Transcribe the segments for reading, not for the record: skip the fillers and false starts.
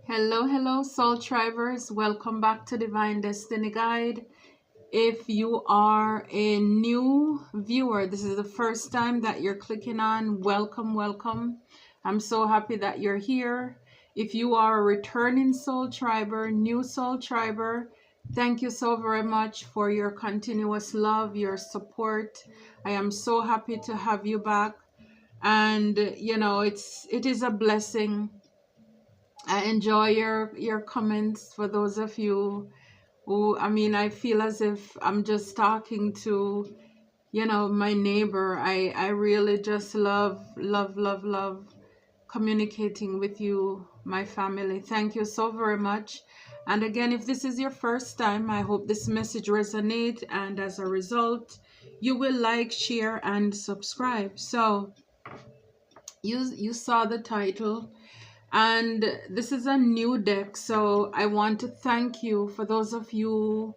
Hello, Soul Tribers. Welcome back to Divine Destiny Guide. If you are a new viewer, this is the first time that you're clicking on, welcome. I'm so happy that you're here. If you are a returning Soul Triber, new Soul Triber, thank you so very much for your continuous love, your support. I am so happy to have you back. And it is a blessing. I enjoy your comments. For those of you who, I feel as if I'm just talking to, my neighbor. I really just love communicating with you, my family. Thank you so very much. And again, if this is your first time, I hope this message resonates, and as a result, you will like, share, and subscribe. So you saw the title. And this is a new deck, so I want to thank you for those of you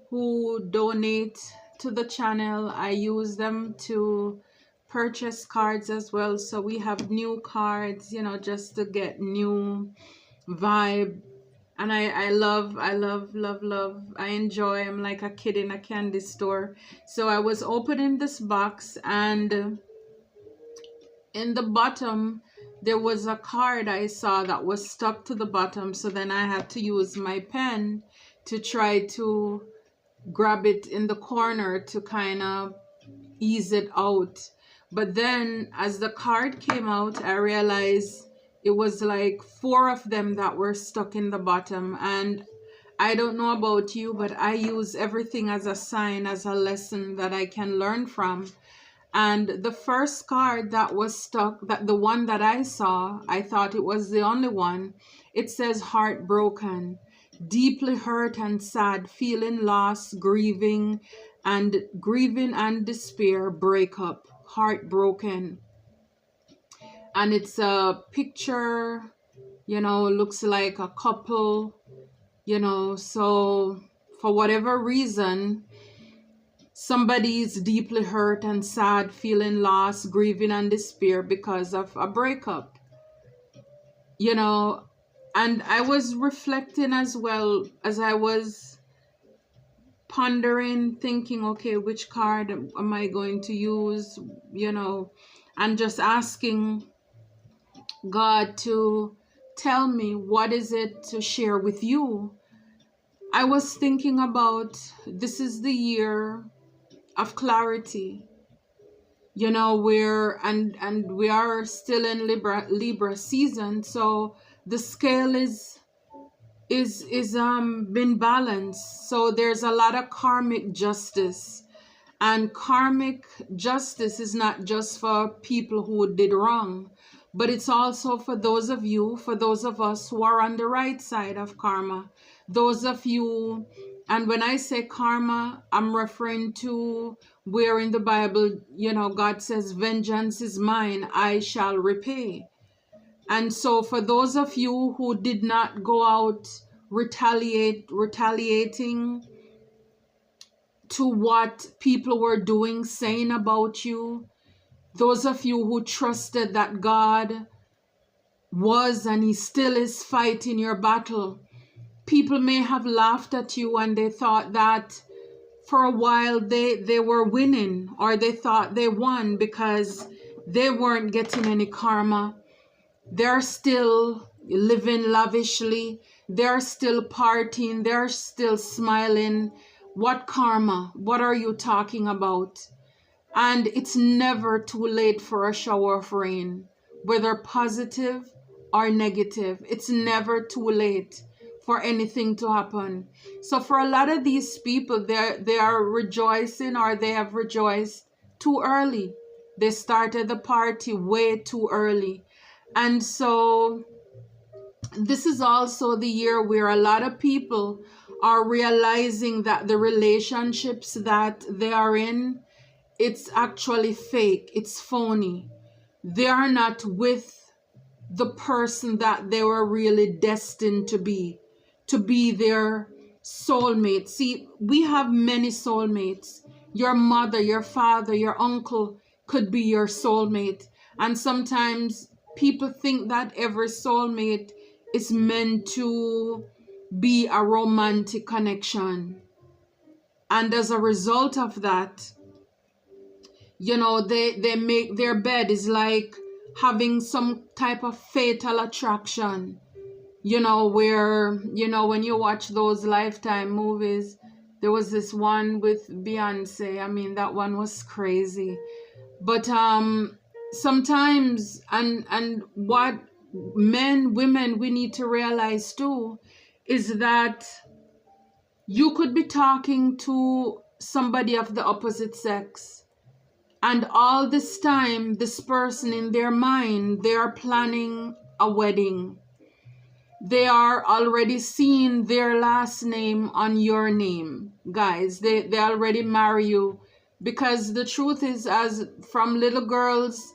who donate to the channel. I use them to purchase cards as well. So we have new cards, just to get new vibe. And I love. I enjoy. I'm like a kid in a candy store. So I was opening this box, and in the bottom there was a card I saw that was stuck to the bottom, so then I had to use my pen to try to grab it in the corner to kind of ease it out. But then as the card came out, I realized it was like 4 of them that were stuck in the bottom. And I don't know about you, but I use everything as a sign, as a lesson that I can learn from. And the first card that was stuck, the one that I saw, I thought it was the only one. It says heartbroken, deeply hurt and sad, feeling loss, grieving and despair, breakup, heartbroken. And it's a picture, looks like a couple, so for whatever reason, somebody is deeply hurt and sad, feeling loss, grieving and despair because of a breakup. And I was reflecting as well as I was pondering, thinking, okay, which card am I going to use, and just asking God to tell me what is it to share with you. I was thinking about, this is the year of clarity, where and we are still in Libra season, so the scale is been balanced. So there's a lot of karmic justice, and karmic justice is not just for people who did wrong, but it's also for those of us who are on the right side of karma. Those of you, and when I say karma, I'm referring to where in the Bible, God says, vengeance is mine, I shall repay. And so for those of you who did not go out retaliating to what people were doing, saying about you, those of you who trusted that God was and he still is fighting your battle, people may have laughed at you and they thought that for a while they were winning, or they thought they won because they weren't getting any karma. They're still living lavishly. They're still partying. They're still smiling. What karma? What are you talking about? And it's never too late for a shower of rain, whether positive or negative. It's never too late for anything to happen. So for a lot of these people, they are rejoicing, or they have rejoiced too early. They started the party way too early. And so this is also the year where a lot of people are realizing that the relationships that they are in, it's actually fake, it's phony. They are not with the person that they were really destined to be their soulmate. See, we have many soulmates. Your mother, your father, your uncle could be your soulmate. And sometimes people think that every soulmate is meant to be a romantic connection. And as a result of that, you know, they make their bed is like having some type of fatal attraction, you know, where, you know, when you watch those Lifetime movies, there was this one with Beyonce. I mean, that one was crazy. But sometimes, and what men, women, we need to realize too, is that you could be talking to somebody of the opposite sex, and all this time, this person in their mind, they are planning a wedding. They are already seeing their last name on your name. Guys, they already marry you. Because the truth is, as from little girls,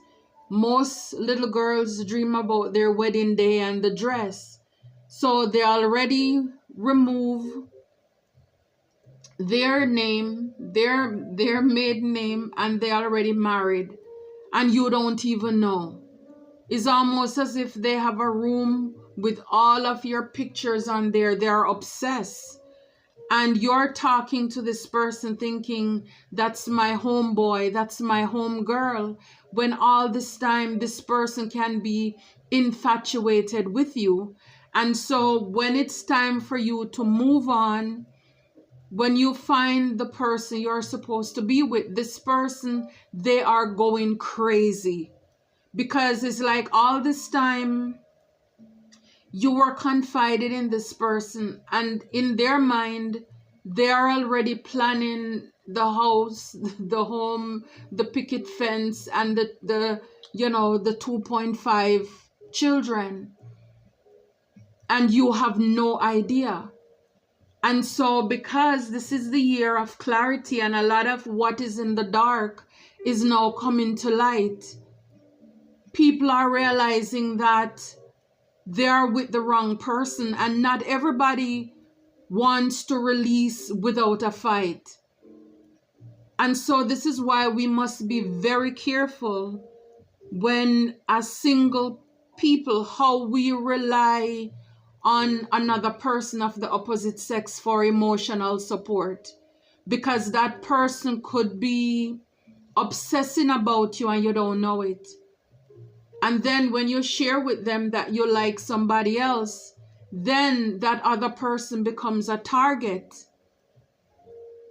most little girls dream about their wedding day and the dress. So they already remove their name, their maiden name, and they already married, and you don't even know. It's almost as if they have a room with all of your pictures on there. They're obsessed, and you're talking to this person thinking, that's my homeboy, that's my homegirl, when all this time this person can be infatuated with you. And so when it's time for you to move on, when you find the person you're supposed to be with, this person, they are going crazy. Because it's like all this time you were confided in this person, and in their mind, they are already planning the house, the home, the picket fence, and the you know, the 2.5 children. And you have no idea. And so because this is the year of clarity, and a lot of what is in the dark is now coming to light, people are realizing that they are with the wrong person, and not everybody wants to release without a fight. And so this is why we must be very careful when, as single people, how we rely on another person of the opposite sex for emotional support, because that person could be obsessing about you and you don't know it. And then when you share with them that you like somebody else, then that other person becomes a target,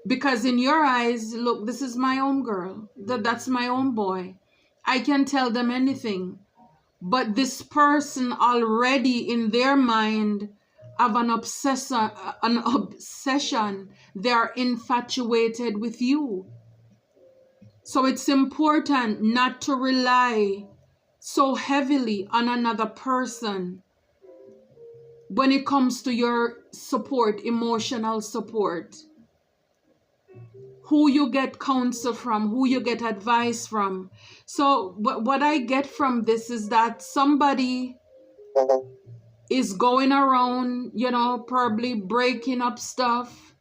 because in your eyes, look, this is my own girl, that's my own boy, I can tell them anything. But this person already in their mind have an obsession. They're infatuated with you. So it's important not to rely so heavily on another person when it comes to your support, emotional support. Who you get counsel from, who you get advice from. So what I get from this is that somebody is going around, you know, probably breaking up stuff,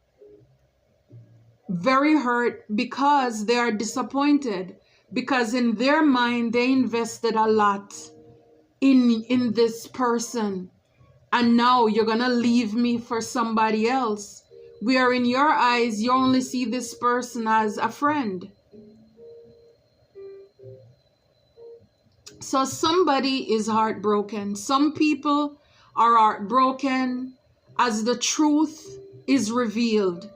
very hurt because they are disappointed, because in their mind they invested a lot in this person, and now you're gonna leave me for somebody else, where in your eyes you only see this person as a friend. So somebody is heartbroken. Some people are heartbroken as the truth is revealed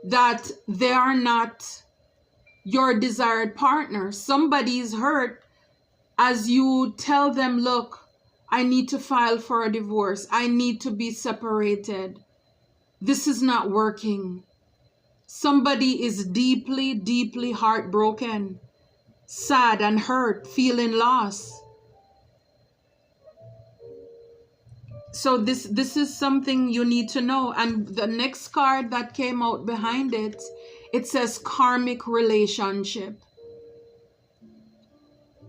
that they are not your desired partner. Somebody is hurt as you tell them, look, I need to file for a divorce. I need to be separated. This is not working. Somebody is deeply, deeply heartbroken, sad and hurt, feeling lost. So this is something you need to know. And the next card that came out behind it, it says karmic relationship.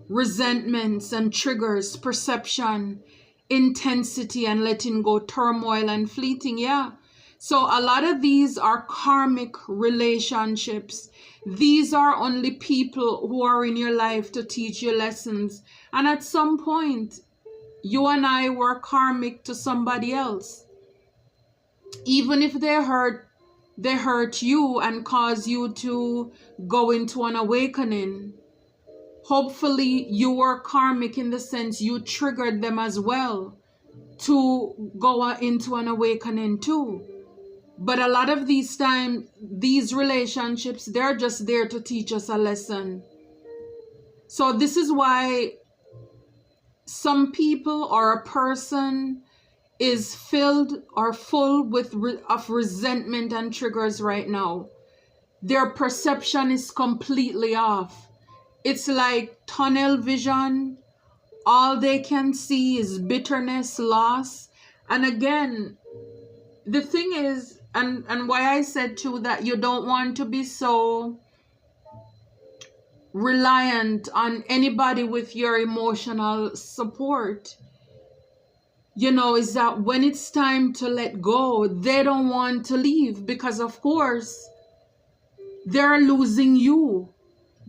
Resentments and triggers, perception, intensity and letting go, turmoil and fleeting. Yeah. So a lot of these are karmic relationships. These are only people who are in your life to teach you lessons. And at some point, you and I were karmic to somebody else. Even if they hurt you and cause you to go into an awakening, hopefully you were karmic in the sense you triggered them as well to go into an awakening too. But a lot of these times, these relationships, they're just there to teach us a lesson. So this is why some people or a person is filled or full with of resentment and triggers right now. Their perception is completely off. It's like tunnel vision. All they can see is bitterness, loss. And again, the thing is, and why I said too that you don't want to be so reliant on anybody with your emotional support, you know, is that when it's time to let go, they don't want to leave because, of course, they're losing you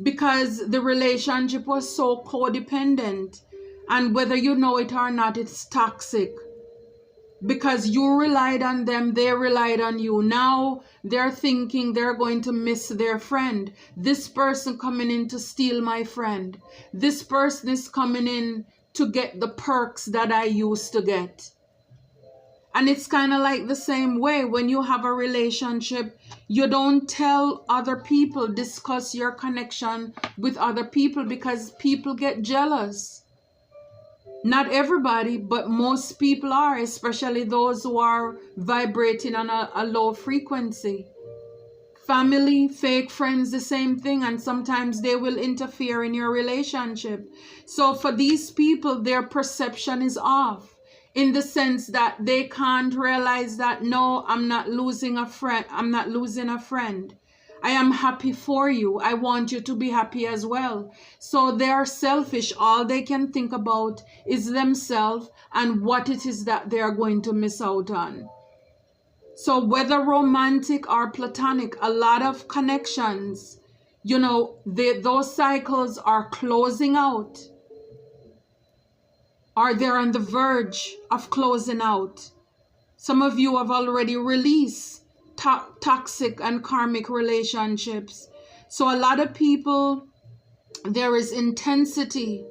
because the relationship was so codependent. And whether you know it or not, it's toxic because you relied on them, they relied on you. Now they're thinking they're going to miss their friend. This person coming in to steal my friend. This person is coming in to get the perks that I used to get. And it's kind of like the same way when you have a relationship, you don't tell other people, discuss your connection with other people because people get jealous. Not everybody, but most people are, especially those who are vibrating on a low frequency. Family, fake friends, the same thing, and sometimes they will interfere in your relationship. So for these people, their perception is off in the sense that they can't realize that, no, I'm not losing a friend. I'm not losing a friend. I am happy for you. I want you to be happy as well. So they are selfish. All they can think about is themselves and what it is that they are going to miss out on. So whether romantic or platonic, a lot of connections, you know, those cycles are closing out, or they're on the verge of closing out. Some of you have already released toxic and karmic relationships. So a lot of people, there is intensity.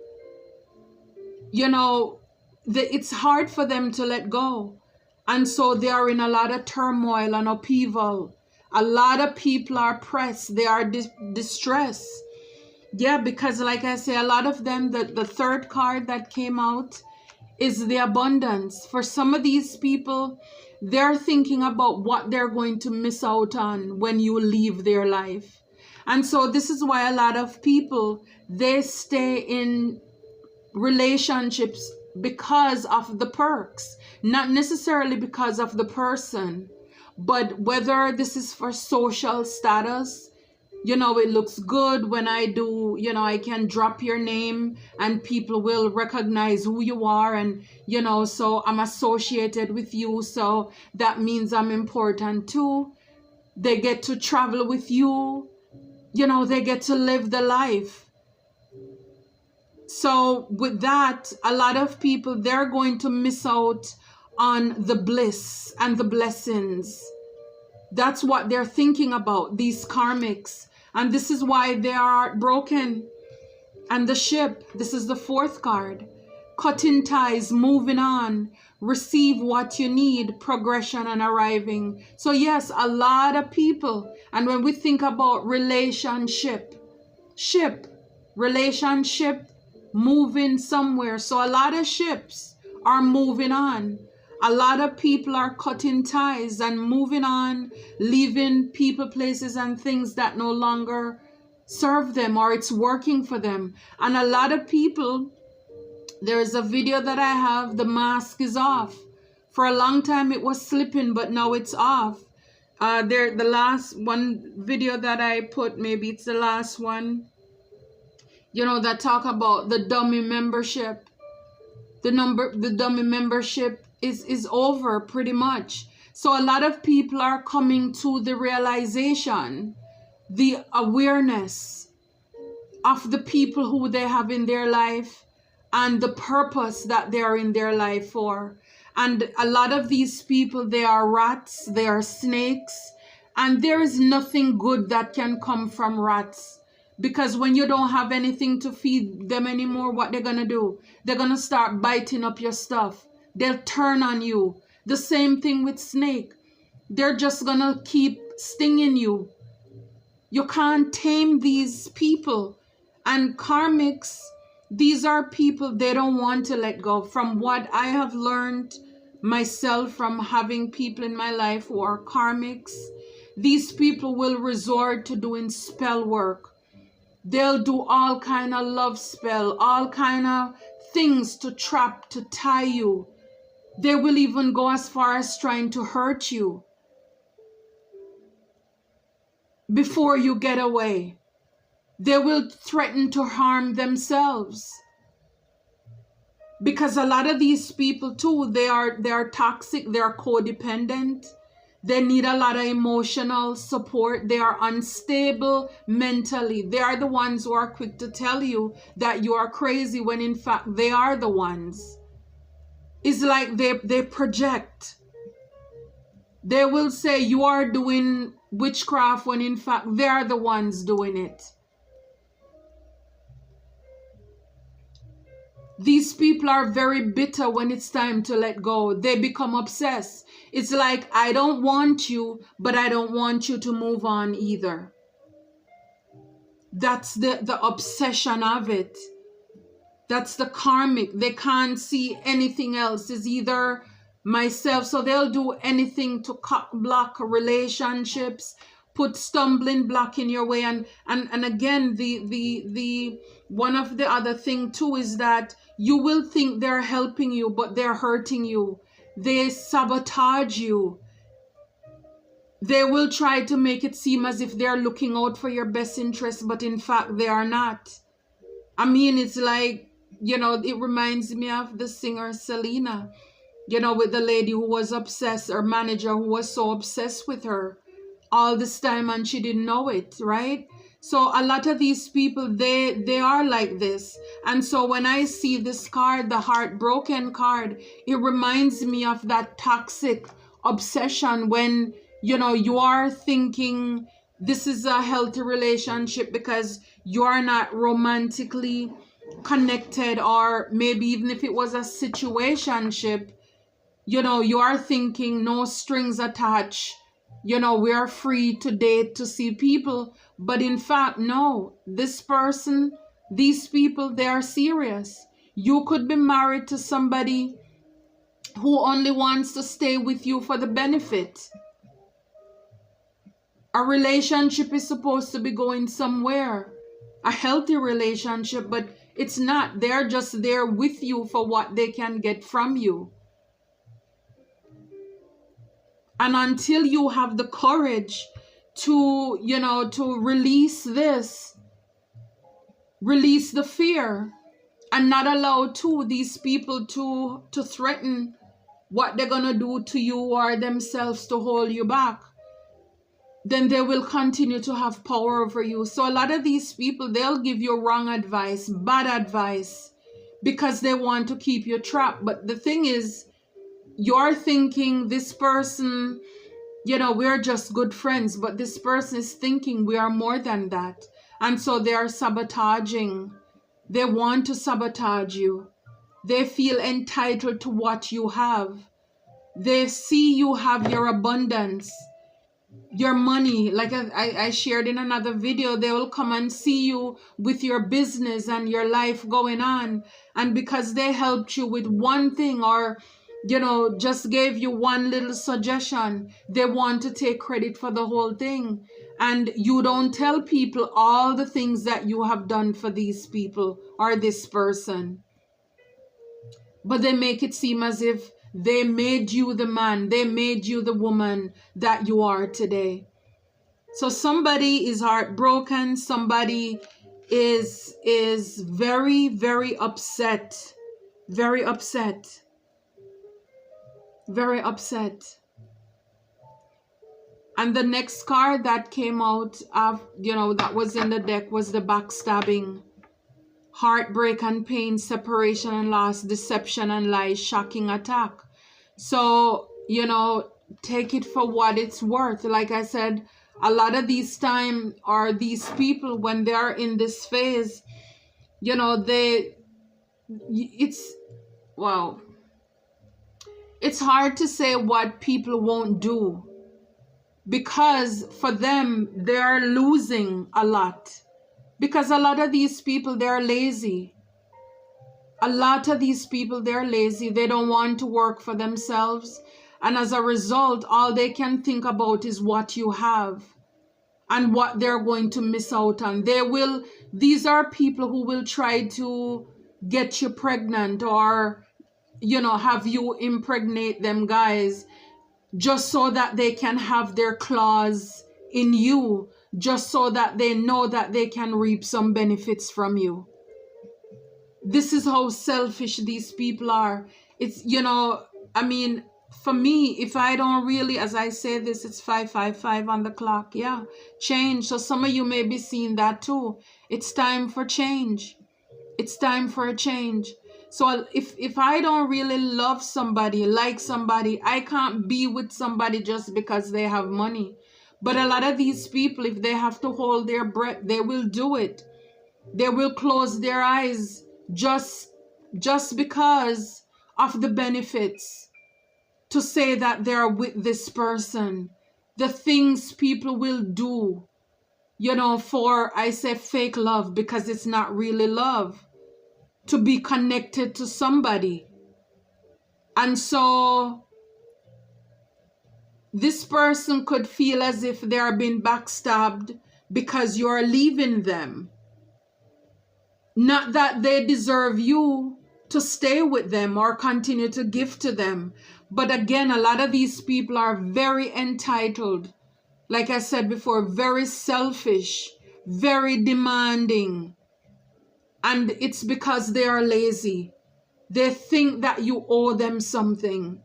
You know, it's hard for them to let go. And so they are in a lot of turmoil and upheaval. A lot of people are pressed. They are distressed. Yeah, because like I say, a lot of them, the third card that came out is the abundance. For some of these people, they're thinking about what they're going to miss out on when you leave their life. And so this is why a lot of people, they stay in relationships because of the perks, not necessarily because of the person, but whether this is for social status. You know, it looks good when I do, you know, I can drop your name and people will recognize who you are. And, you know, so I'm associated with you. So that means I'm important too. They get to travel with you. You know, they get to live the life. So with that, a lot of people, they're going to miss out on the bliss and the blessings. That's what they're thinking about, these karmics. And this is why they are broken. And the ship, this is the fourth card. Cutting ties, moving on, receive what you need, progression and arriving. So yes, a lot of people. And when we think about relationship, moving somewhere. So a lot of ships are moving on. A lot of people are cutting ties and moving on, leaving people, places, and things that no longer serve them or it's working for them. And a lot of people, there is a video that I have, the mask is off. For a long time it was slipping, but now it's off. The last one video that I put, maybe it's the last one, you know, that talk about the dummy membership. The dummy membership is over pretty much. So a lot of people are coming to the realization, the awareness of the people who they have in their life and the purpose that they are in their life for. And a lot of these people, they are rats, they are snakes, and there is nothing good that can come from rats. Because when you don't have anything to feed them anymore, what they're going to do? They're going to start biting up your stuff. They'll turn on you. The same thing with snake. They're just going to keep stinging you. You can't tame these people. And karmics, these are people they don't want to let go. From what I have learned myself from having people in my life who are karmics, these people will resort to doing spell work. They'll do all kind of love spell, all kind of things to trap, to tie you. They will even go as far as trying to hurt you before you get away. They will threaten to harm themselves. Because a lot of these people too, they are toxic, they are codependent. They need a lot of emotional support. They are unstable mentally. They are the ones who are quick to tell you that you are crazy when in fact they are the ones. It's like they project. They will say you are doing witchcraft when in fact they are the ones doing it. These people are very bitter when it's time to let go. They become obsessed. It's like, I don't want you, but I don't want you to move on either. That's the obsession of it. That's the karmic. They can't see anything else. It's either myself. So they'll do anything to block relationships, put stumbling block in your way. And again, the one of the other thing too is that you will think they're helping you, but they're hurting you. They sabotage you. They will try to make it seem as if they're looking out for your best interest, but in fact they are not. I mean, it's like, you know, it reminds me of the singer Selena, you know, with the lady who was obsessed, her manager who was so obsessed with her all this time and she didn't know it, right? So a lot of these people, they are like this. And so when I see this card, the heartbroken card, it reminds me of that toxic obsession when, you know, you are thinking this is a healthy relationship because you are not romantically connected, or maybe even if it was a situationship, you know, you are thinking no strings attached. You know, we are free to date, to see people. But in fact, no, this person, these people, they are serious. You could be married to somebody who only wants to stay with you for the benefit. A relationship is supposed to be going somewhere. A healthy relationship, but it's not. They're just there with you for what they can get from you. And until you have the courage to, you know, to release this, release the fear, and not allow these people to threaten what they're going to do to you or themselves to hold you back, then they will continue to have power over you. So a lot of these people, they'll give you wrong advice, bad advice, because they want to keep you trapped. But the thing is, you're thinking this person, you know, we're just good friends, but this person is thinking we are more than that. And so they are sabotaging. They want to sabotage you. They feel entitled to what you have. They see you have your abundance, your money. Like I shared in another video, they will come and see you with your business and your life going on. And because they helped you with one thing, or you know, just gave you one little suggestion, they want to take credit for the whole thing. And you don't tell people all the things that you have done for these people or this person. But they make it seem as if they made you the man, they made you the woman that you are today. So somebody is heartbroken, somebody is very, very upset, very upset. Very upset. And the next card that came out of, you know, that was in the deck was the backstabbing. heartbreak and pain, separation and loss, deception and lies, shocking attack. So, take it for what it's worth. Like I said, a lot of these time are these people, when they are in this phase, it's hard to say what people won't do, because for them, they're losing a lot. Because a lot of these people, they're lazy. A lot of these people, they're lazy. They don't want to work for themselves. And as a result, all they can think about is what you have and what they're going to miss out on. These are people who will try to get you pregnant, or, have you impregnate them, guys, just so that they can have their claws in you, just so that they know that they can reap some benefits from you. This is how selfish these people are. It's, for me, if I don't really, as I say this, it's 5:55 on the clock. Yeah, change. So some of you may be seeing that too. It's time for change. It's time for a change. So if I don't really love somebody, like somebody, I can't be with somebody just because they have money. But a lot of these people, if they have to hold their breath, they will do it. They will close their eyes just because of the benefits, to say that they're with this person. The things people will do, for, I say, fake love, because it's not really love, to be connected to somebody. And so this person could feel as if they are being backstabbed because you're leaving them. Not that they deserve you to stay with them or continue to give to them. But again, a lot of these people are very entitled. Like I said before, very selfish, very demanding. And it's because they are lazy. They think that you owe them something.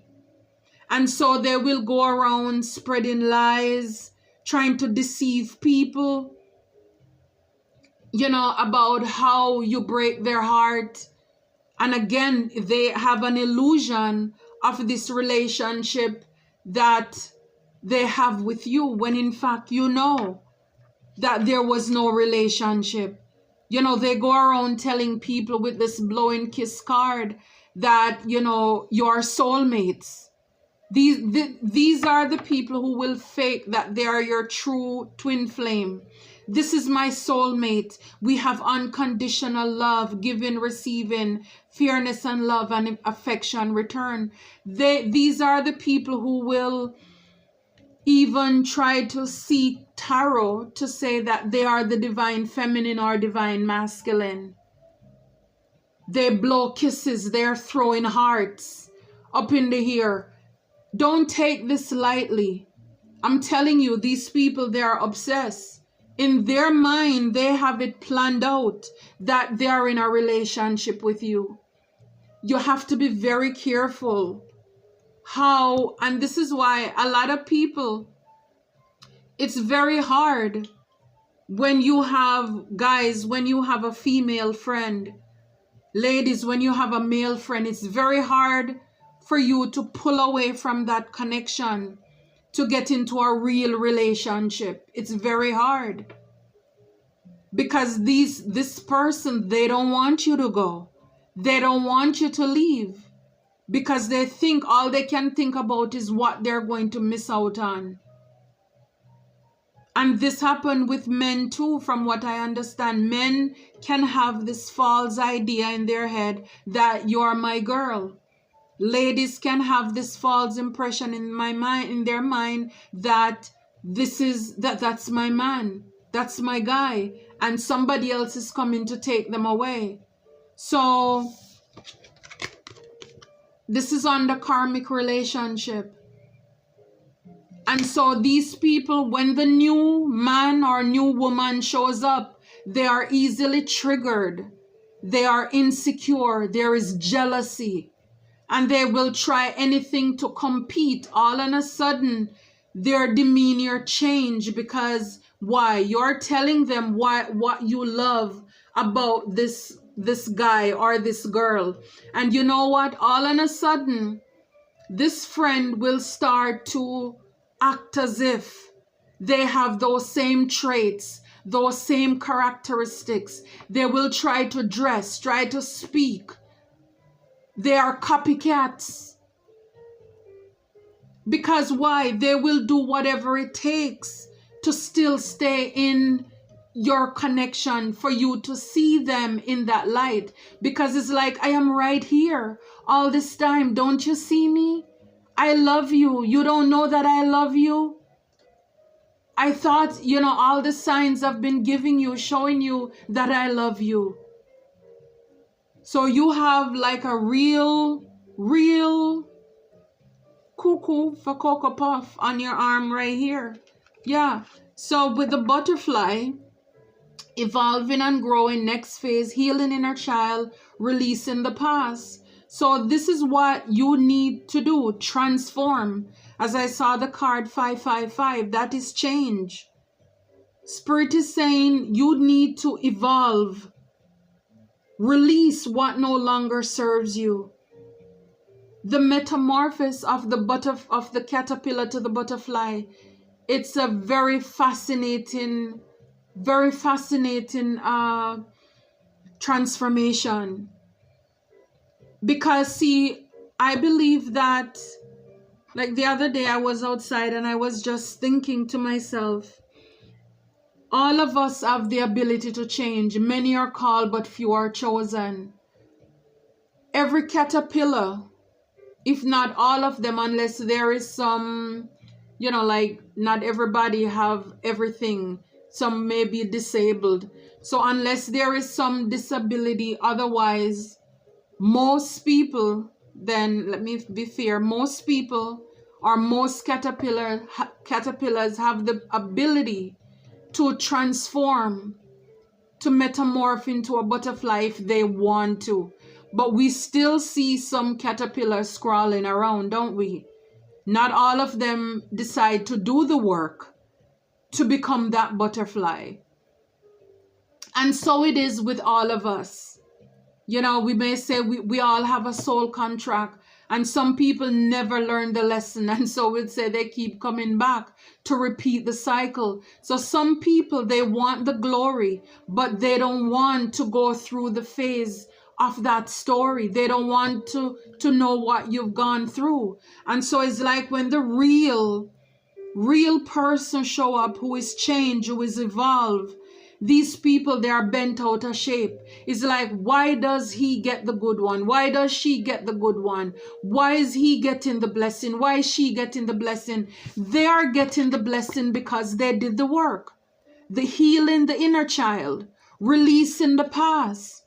And so they will go around spreading lies, trying to deceive people, about how you break their heart. And again, they have an illusion of this relationship that they have with you, when in fact, that there was no relationship. They go around telling people with this blowing kiss card that, you're soulmates. These are the people who will fake that they are your true twin flame. This is my soulmate. We have unconditional love, giving, receiving, fairness and love and affection return. These are the people who will even try to seek tarot to say that they are the divine feminine or divine masculine. They blow kisses, they're throwing hearts up in the air. Don't take this lightly. I'm telling you, these people, they are obsessed. In their mind, they have it planned out that they are in a relationship with you. You have to be very careful how, and this is why a lot of people, it's very hard when you have, guys, when you have a female friend, ladies, when you have a male friend, it's very hard for you to pull away from that connection to get into a real relationship. It's very hard because this person, they don't want you to go. They don't want you to leave because they think all they can think about is what they're going to miss out on. And this happened with men too, from what I understand. Men can have this false idea in their head that you're my girl. Ladies can have this false impression in their mind that that's my man, that's my guy, and somebody else is coming to take them away. So this is on the karmic relationship. And so these people, when the new man or new woman shows up, they are easily triggered. They are insecure. There is jealousy. And they will try anything to compete. All of a sudden, their demeanor change because why? You're telling them what you love about this this guy or this girl. And you know what? All of a sudden, this friend will start to act as if they have those same traits, those same characteristics. They will try to dress, try to speak. They are copycats. Because why? They will do whatever it takes to still stay in your connection, for you to see them in that light. Because it's like, I am right here all this time. Don't you see me? I love you. You don't know that I love you? I thought, all the signs I've been giving you, showing you that I love you. So you have like a real cuckoo for Cocoa Puff on your arm right here. Yeah. So with the butterfly, evolving and growing, next phase, healing inner child, releasing the past. So this is what you need to do, transform. As I saw the card 555, that is change. Spirit is saying you need to evolve. Release what no longer serves you. The metamorphosis of the caterpillar to the butterfly, it's a very fascinating transformation. Because see, I believe that, like the other day I was outside and I was just thinking to myself, all of us have the ability to change. Many are called, but few are chosen. Every caterpillar, if not all of them, unless there is some, like not everybody have everything. Some may be disabled. So unless there is some disability, otherwise, most people, then let me be fair, most people or most caterpillars have the ability to transform, to metamorph into a butterfly if they want to. But we still see some caterpillars crawling around, don't we? Not all of them decide to do the work to become that butterfly. And so it is with all of us. We may say we all have a soul contract, and some people never learn the lesson, and so we'd say they keep coming back to repeat the cycle. So some people, they want the glory, but they don't want to go through the phase of that story. They don't want to know what you've gone through. And so it's like when the real person show up, who is changed, who is evolved, these people, they are bent out of shape. It's like, why does he get the good one? Why does she get the good one? Why is he getting the blessing? Why is she getting the blessing? They are getting the blessing because they did the work. The healing the inner child, releasing the past.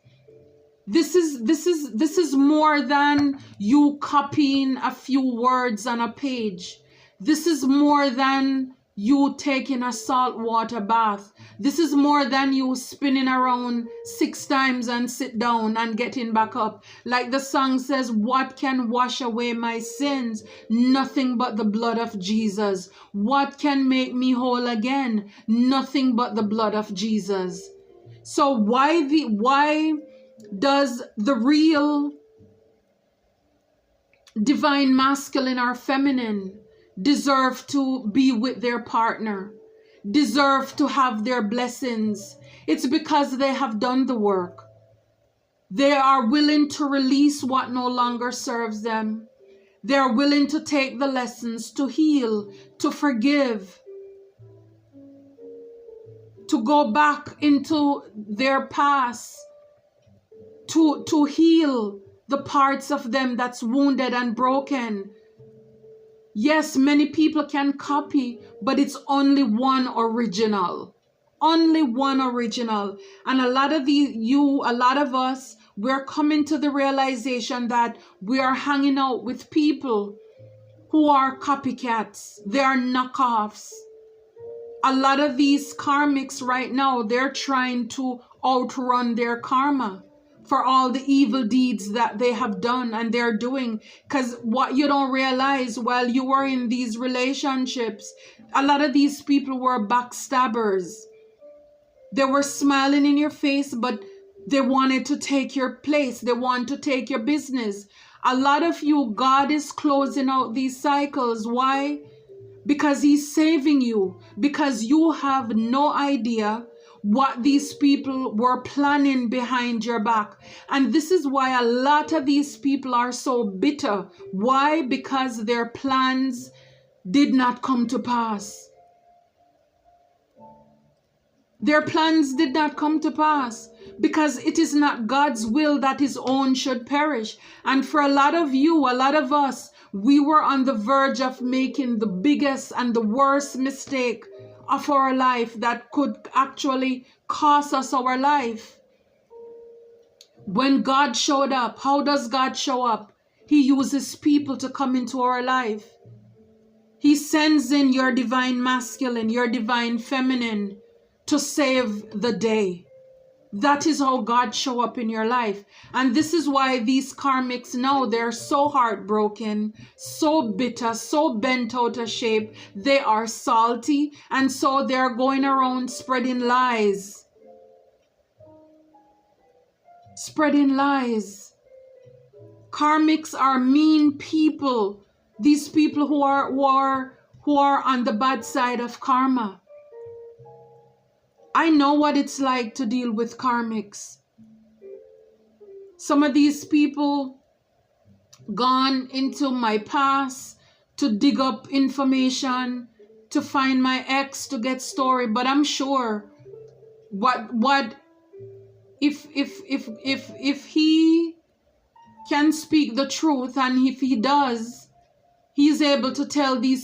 This is more than you copying a few words on a page. This is more than you taking a salt water bath. This is more than you spinning around 6 times and sit down and getting back up. Like the song says, what can wash away my sins? Nothing but the blood of Jesus. What can make me whole again? Nothing but the blood of Jesus. So why does the real divine masculine or feminine deserve to be with their partner, deserve to have their blessings? It's because they have done the work. They are willing to release what no longer serves them. They are willing to take the lessons, to heal, to forgive, to go back into their past, to heal the parts of them that's wounded and broken. Yes, many people can copy, but it's only one original. Only one original. And a lot of us, we're coming to the realization that we are hanging out with people who are copycats. They are knockoffs. A lot of these karmics right now, they're trying to outrun their karma for all the evil deeds that they have done and they're doing. Because what you don't realize, while you were in these relationships, a lot of these people were backstabbers. They were smiling in your face, but They wanted to take your place. They want to take your business. A lot of you, God is closing out these cycles. Why? Because he's saving you. Because you have no idea what these people were planning behind your back. And this is why a lot of these people are so bitter. Why? Because their plans did not come to pass. Their plans did not come to pass because it is not God's will that his own should perish. And for a lot of you, a lot of us, we were on the verge of making the biggest and the worst mistake of our life that could actually cost us our life. When God showed up, how does God show up? He uses people to come into our life. He sends in your divine masculine, your divine feminine, to save the day. That is how God show up in your life. And this is why these karmics now, they're so heartbroken, so bitter, so bent out of shape. They are salty, and so they're going around spreading lies. Spreading lies. Karmics are mean people. These people who are on the bad side of karma. I know what it's like to deal with karmics. Some of these people gone into my past to dig up information, to find my ex, to get story. But I'm sure if he can speak the truth, and if he does, he's able to tell these